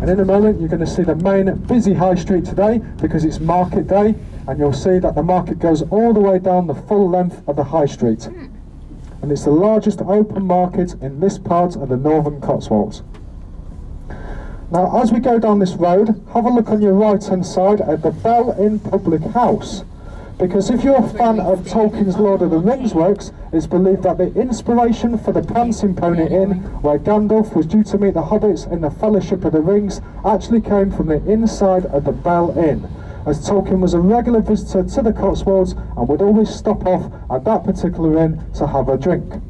And in a moment you're going to see the main busy high street today because it's market day, and you'll see that the market goes all the way down the full length of the high street. And it's the largest open market in this part of the northern Cotswolds. Now as we go down this road, have a look on your right hand side at the Bell Inn Public House. Because if you're a fan of Tolkien's Lord of the Rings works, it's believed that the inspiration for the Prancing Pony Inn, where Gandalf was due to meet the hobbits in the Fellowship of the Rings, actually came from the inside of the Bell Inn, as Tolkien was a regular visitor to the Cotswolds and would always stop off at that particular inn to have a drink.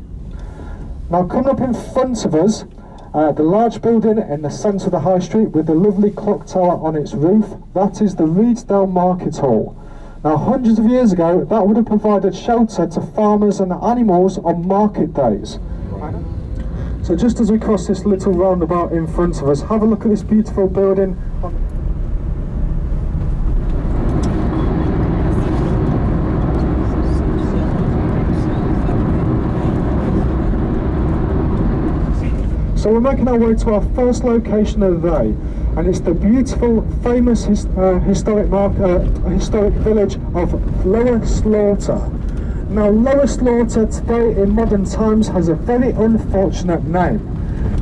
Now coming up in front of us, the large building in the centre of the high street with the lovely clock tower on its roof, that is the Reedsdale Market Hall. Now hundreds of years ago that would have provided shelter to farmers and animals on market days. So just as we cross this little roundabout in front of us, have a look at this beautiful building. So we're making our way to our first location of the day, and it's the beautiful, famous historic village of Lower Slaughter. Now Lower Slaughter today in modern times has a very unfortunate name,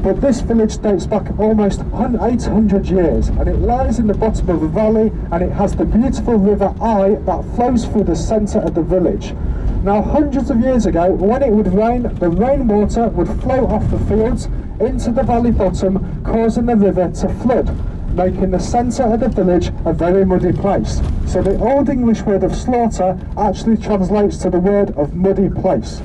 but this village dates back almost 800 years, and it lies in the bottom of a valley, and it has the beautiful river Eye that flows through the centre of the village. Now hundreds of years ago, when it would rain, the rainwater would flow off the fields into the valley bottom, causing the river to flood, making the centre of the village a very muddy place. So the Old English word of slaughter actually translates to the word of muddy place.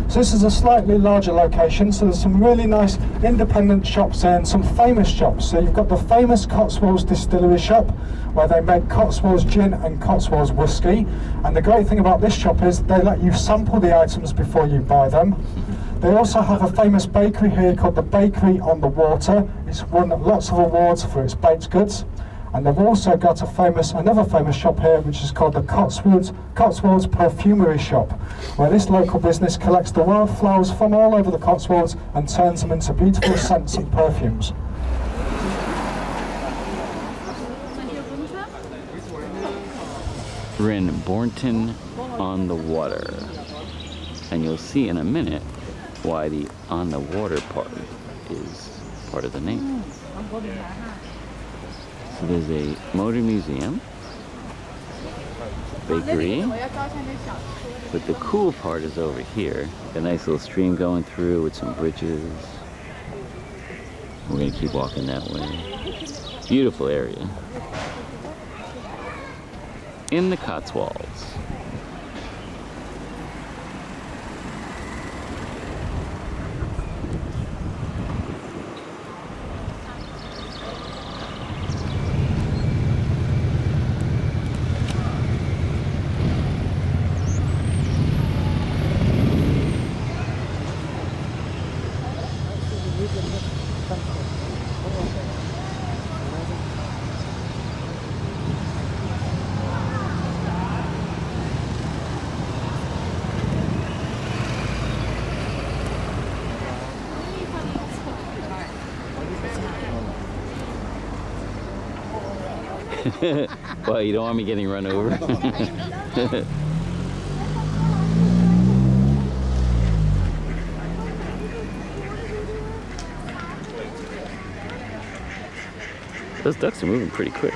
So this is a slightly larger location, so there's some really nice independent shops here and some famous shops. So you've got the famous Cotswolds Distillery shop, where they make Cotswolds gin and Cotswolds whiskey. And the great thing about this shop is they let you sample the items before you buy them. They also have a famous bakery here called the Bakery-on-the-Water. It's won lots of awards for its baked goods. And they've also got another famous shop here, which is called the Cotswolds Perfumery shop, where this local business collects the wildflowers from all over the Cotswolds and turns them into beautiful scents and perfumes. We're in Bourton-on-the-Water, and you'll see in a minute why the on the water part is part of the name. So there's a motor museum, bakery, but the cool part is over here. A nice little stream going through with some bridges. We're gonna keep walking that way. Beautiful area. In the Cotswolds. Well, you don't want me getting run over. Those ducks are moving pretty quick.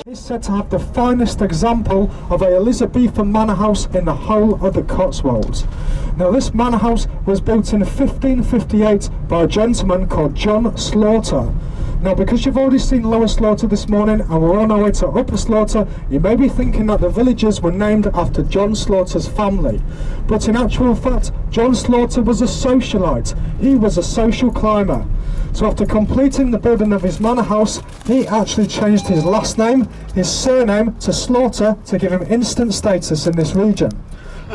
It's said to have the finest example of a Elizabethan manor house in the whole of the Cotswolds. Now this manor house was built in 1558 by a gentleman called John Slaughter. Now because you've already seen Lower Slaughter this morning and we're on our way to Upper Slaughter, you may be thinking that the villages were named after John Slaughter's family. But in actual fact, John Slaughter was a socialite. He was a social climber. So after completing the building of his manor house, he actually changed his last name, his surname, to Slaughter to give him instant status in this region.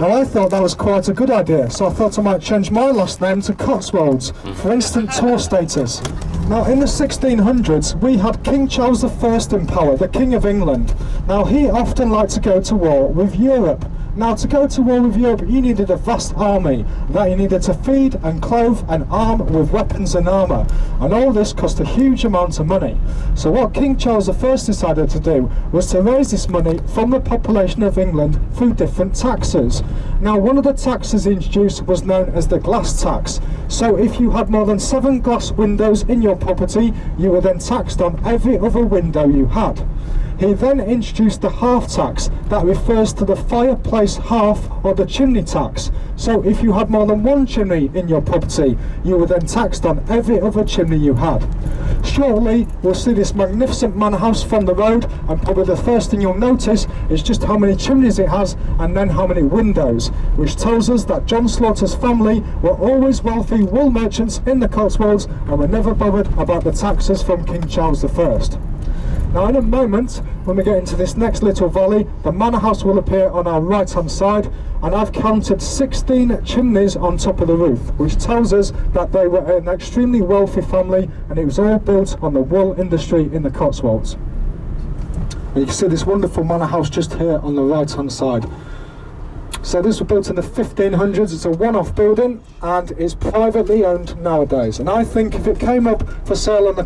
Now I thought that was quite a good idea, so I thought I might change my last name to Cotswolds for instant tour status. Now in the 1600s we had King Charles I in power, the King of England. Now he often liked to go to war with Europe. Now to go to war with Europe you needed a vast army that you needed to feed and clothe and arm with weapons and armour, and all this cost a huge amount of money. So what King Charles I decided to do was to raise this money from the population of England through different taxes. Now one of the taxes introduced was known as the glass tax. So if you had more than 7 glass windows in your property, you were then taxed on every other window you had. He then introduced the half tax that refers to the fireplace half or the chimney tax. So if you had more than 1 chimney in your property, you were then taxed on every other chimney you had. Shortly we'll see this magnificent manor house from the road, and probably the first thing you'll notice is just how many chimneys it has and then how many windows, which tells us that John Slaughter's family were always wealthy wool merchants in the Cotswolds and were never bothered about the taxes from King Charles I. Now in a moment, when we get into this next little valley, the manor house will appear on our right hand side, and I've counted 16 chimneys on top of the roof, which tells us that they were an extremely wealthy family and it was all built on the wool industry in the Cotswolds. And you can see this wonderful manor house just here on the right hand side. So this was built in the 1500s, it's a one-off building and it's privately owned nowadays. And I think if it came up for sale on the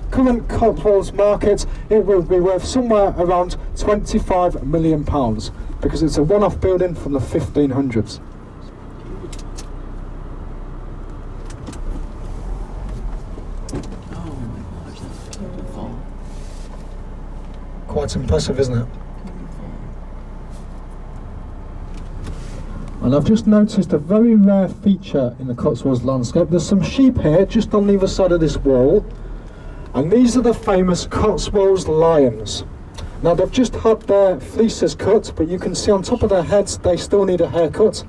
current Cotswolds market, it would be worth somewhere around £25 million because it's a one-off building from the 1500s. Quite impressive, isn't it? And I've just noticed a very rare feature in the Cotswolds landscape. There's some sheep here just on the other side of this wall, and these are the famous Cotswolds lions. Now they've just had their fleeces cut, but you can see on top of their heads they still need a haircut.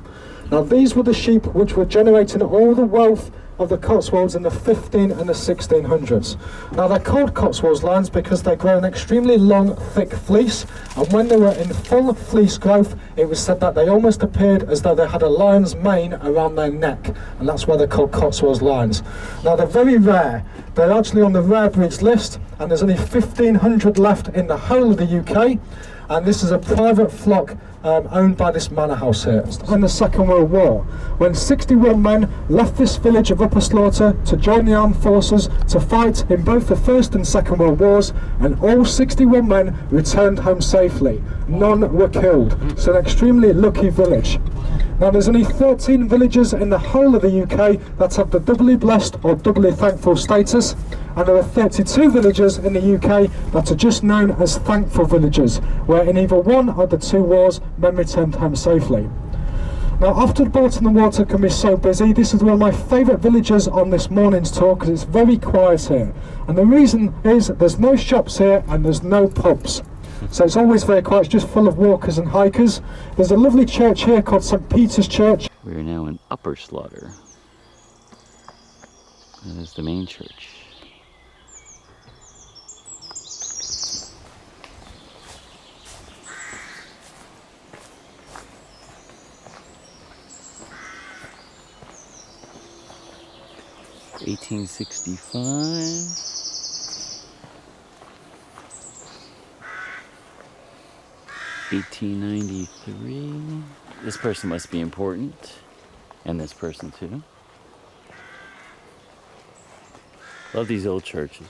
Now these were the sheep which were generating all the wealth of the Cotswolds in the 15 and the 1600s. Now they're called Cotswolds lions because they grow an extremely long, thick fleece, and when they were in full fleece growth, it was said that they almost appeared as though they had a lion's mane around their neck, and that's why they're called Cotswolds lions. Now they're very rare. They're actually on the rare breeds list, and there's only 1,500 left in the whole of the UK. and this is a private flock owned by this manor house here. In the Second World War, when 61 men left this village of Upper Slaughter to join the armed forces to fight in both the First and Second World Wars, and all 61 men returned home safely. None were killed, so an extremely lucky village. Now there's only 13 villages in the whole of the UK that have the doubly blessed or doubly thankful status, and there are 32 villages in the UK that are just known as thankful villages, where in either one of the two wars men returned home safely. Now after Bourton-on-the-Water can be so busy, this is one of my favourite villages on this morning's tour because it's very quiet here, and the reason is there's no shops here and there's no pubs. So it's always very quiet, it's just full of walkers and hikers. There's a lovely church here called St Peter's Church. We're now in Upper Slaughter. That is the main church. (1865). 1893. This person must be important, and this person too. Love these old churches.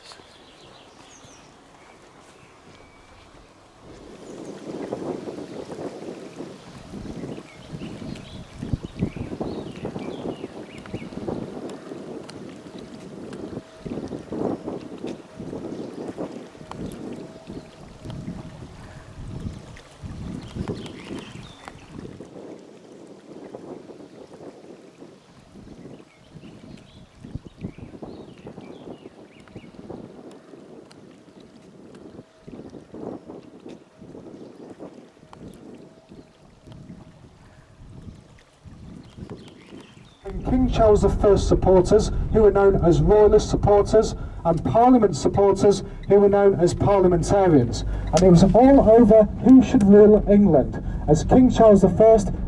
King Charles I supporters, who were known as Royalist supporters, and Parliament supporters, who were known as Parliamentarians. And it was all over who should rule England. As King Charles I,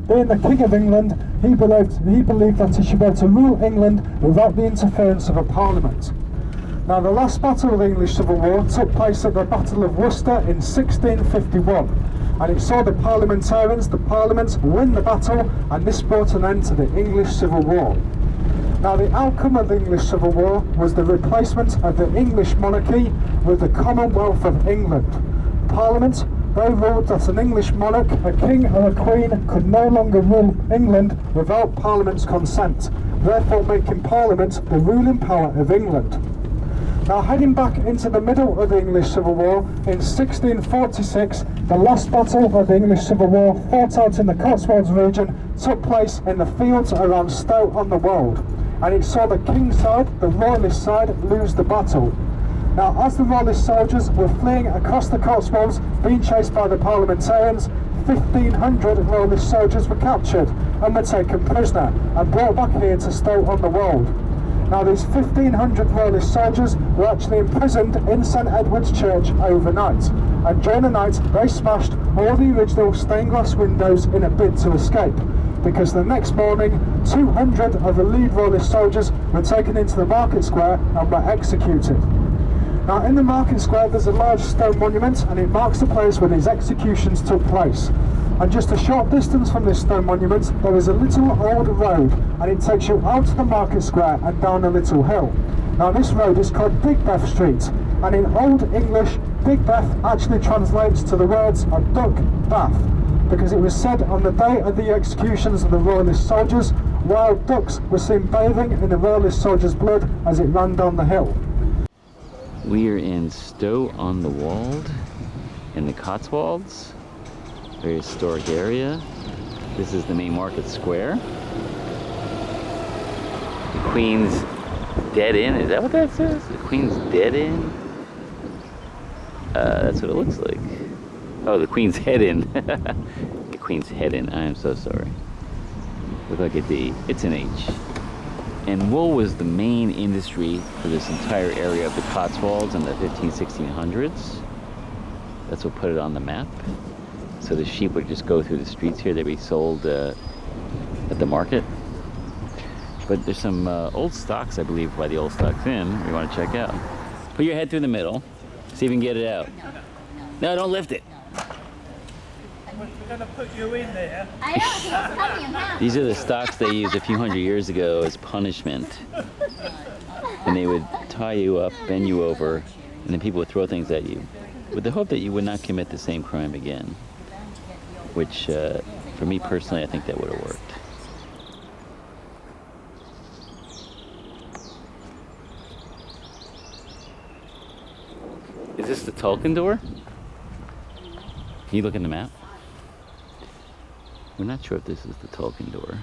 being the King of England, he believed that he should be able to rule England without the interference of a Parliament. Now the last battle of the English Civil War took place at the Battle of Worcester in 1651. And it saw the Parliamentarians, the Parliament, win the battle, and this brought an end to the English Civil War. Now the outcome of the English Civil War was the replacement of the English monarchy with the Commonwealth of England. Parliament, they ruled that an English monarch, a king or a queen, could no longer rule England without Parliament's consent, therefore making Parliament the ruling power of England. Now heading back into the middle of the English Civil War, in 1646, the last battle of the English Civil War, fought out in the Cotswolds region, took place in the fields around Stow-on-the-Wold, and it saw the King's side, the Royalist side, lose the battle. Now as the Royalist soldiers were fleeing across the Cotswolds, being chased by the Parliamentarians, 1,500 Royalist soldiers were captured and were taken prisoner and brought back here to Stow-on-the-Wold. Now these 1,500 Royalist soldiers were actually imprisoned in St Edward's Church overnight, and during the night they smashed all the original stained glass windows in a bid to escape, because the next morning 200 of the lead Royalist soldiers were taken into the market square and were executed. Now in the market square there's a large stone monument, and it marks the place where these executions took place. And just a short distance from this stone monument there is a little old road, and it takes you out to the market square and down a little hill. Now this road is called Big Beth Street, and in Old English Big Beth actually translates to the words of duck bath, because it was said on the day of the executions of the Royalist soldiers, wild ducks were seen bathing in the Royalist soldiers' blood as it ran down the hill. We are in Stow-on-the-Wold in the Cotswolds. Very historic area. This is the main market square. The Queen's Dead Inn, is that what that says? The Queen's Dead Inn? That's what it looks like. Oh, the Queen's Head Inn. The Queen's Head Inn, I am so sorry. Look like a D, it's an H. And wool was the main industry for this entire area of the Cotswolds in the 1600s. That's what put it on the map. So the sheep would just go through the streets here. They'd be sold at the market. But there's some old stocks, I believe, by the Old Stocks Inn you want to check out. Put your head through the middle. See if you can get it out. No, don't lift it. going to put you in there. I know, he's coming now. These are the stocks they used a few hundred years ago as punishment. And they would tie you up, bend you over, and then people would throw things at you with the hope that you would not commit the same crime again. Which, for me personally, I think that would have worked. Is this the Tolkien door? Can you look in the map? We're not sure if this is the Tolkien door.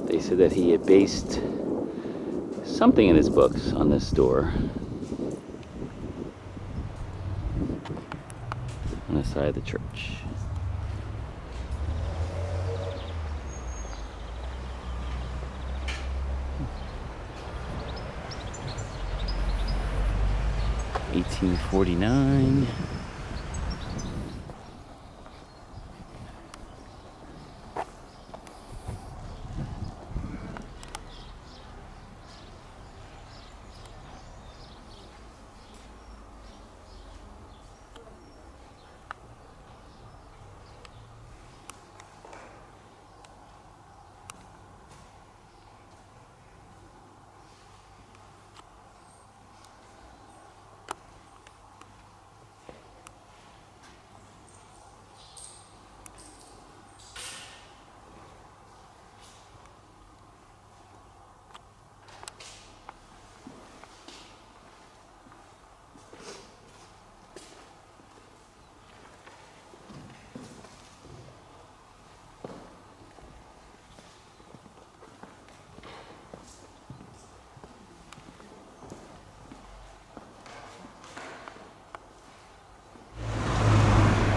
They said that he had based something in his books on this door. On the side of the church. $1849.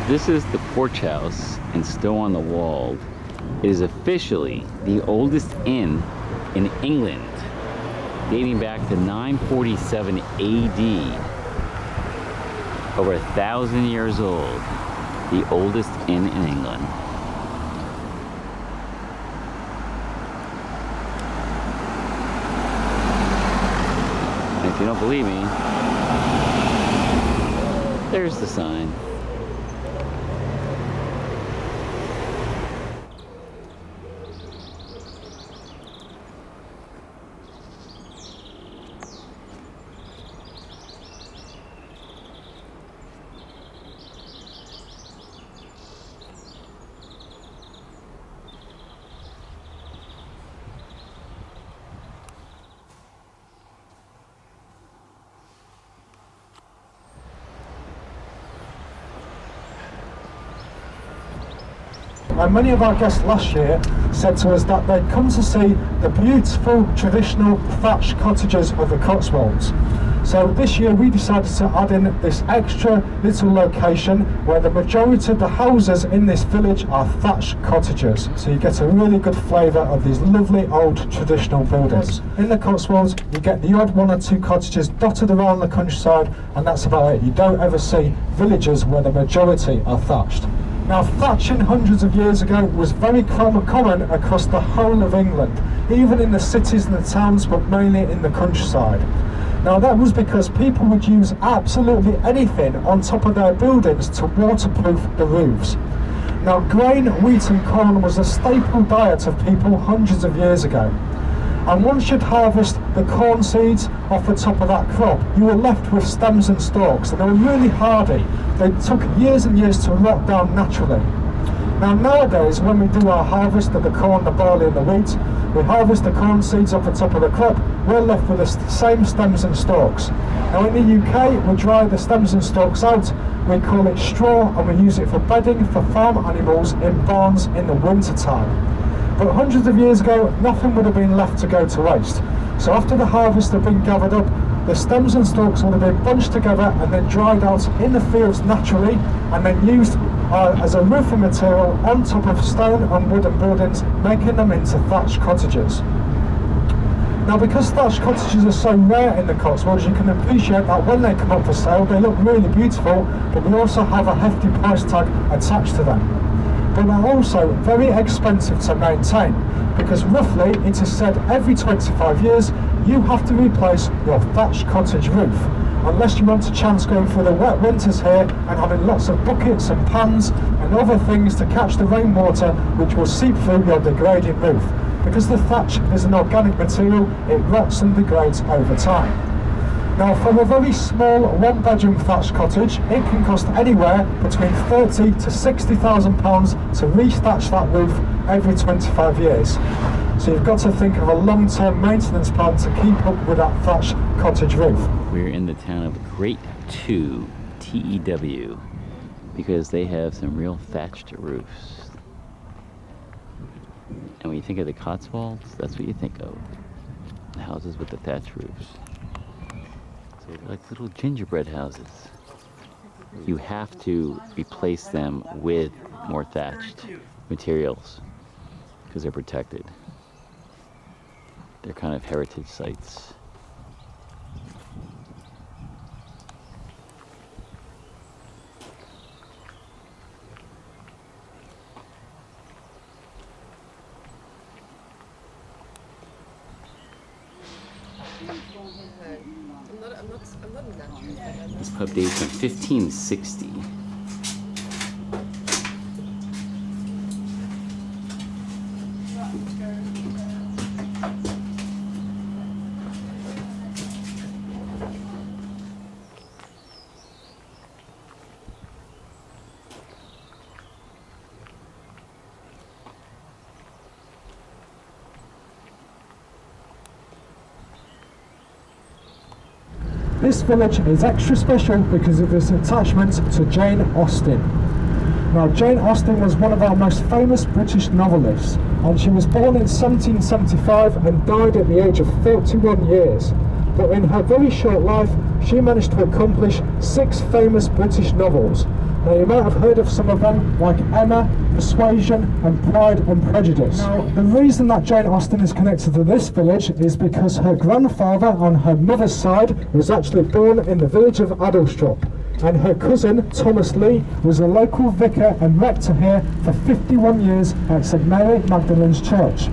This is the Porch House in Stow-on-the-Wold. It is officially the oldest inn in England, dating back to 947 AD. Over 1,000 years old, the oldest inn in England. And if you don't believe me, there's the sign. And many of our guests last year said to us that they'd come to see the beautiful traditional thatched cottages of the Cotswolds. So this year we decided to add in this extra little location where the majority of the houses in this village are thatched cottages. So you get a really good flavour of these lovely old traditional buildings. In the Cotswolds you get the odd one or two cottages dotted around the countryside, and that's about it. You don't ever see villages where the majority are thatched. Now, thatching hundreds of years ago was very common across the whole of England, even in the cities and the towns, but mainly in the countryside. Now, that was because people would use absolutely anything on top of their buildings to waterproof the roofs. Now, grain, wheat and corn was a staple diet of people hundreds of years ago. And once you'd harvest the corn seeds off the top of that crop, you were left with stems and stalks, and they were really hardy. They took years and years to rot down naturally. Now nowadays, when we do our harvest of the corn, the barley and the wheat, we harvest the corn seeds off the top of the crop, we're left with the same stems and stalks. Now in the UK, we dry the stems and stalks out, we call it straw, and we use it for bedding for farm animals in barns in the winter time. But hundreds of years ago, nothing would have been left to go to waste. So after the harvest had been gathered up, the stems and stalks would have been bunched together and then dried out in the fields naturally, and then used as a roofing material on top of stone and wooden buildings, making them into thatched cottages. Now, because thatched cottages are so rare in the Cotswolds, you can appreciate that when they come up for sale, they look really beautiful, but they also have a hefty price tag attached to them. But they're also very expensive to maintain, because roughly it is said every 25 years you have to replace your thatched cottage roof. unless you want a chance going through the wet winters here and having lots of buckets and pans and other things to catch the rainwater which will seep through your degrading roof. Because the thatch is an organic material, it rots and degrades over time. Now, for a very small one-bedroom thatched cottage, it can cost anywhere between £30,000 to £60,000 to re-thatch that roof every 25 years. So you've got to think of a long-term maintenance plan to keep up with that thatched cottage roof. We're in the town of Great Tew, T-E-W, because they have some real thatched roofs. And when you think of the Cotswolds, that's what you think of. The houses with the thatched roofs. So they're like little gingerbread houses. You have to replace them with more thatched materials because they're protected. They're kind of heritage sites. This pub dates from 1560. This village is extra special because of its attachment to Jane Austen. Now, Jane Austen was one of our most famous British novelists, and she was born in 1775 and died at the age of 41 years. But in her very short life, she managed to accomplish 6 famous British novels. Now, you might have heard of some of them, like Emma, Persuasion, and Pride and Prejudice. Now, the reason that Jane Austen is connected to this village is because her grandfather on her mother's side was actually born in the village of Adlestrop, and her cousin, Thomas Lee, was a local vicar and rector here for 51 years at St Mary Magdalene's Church.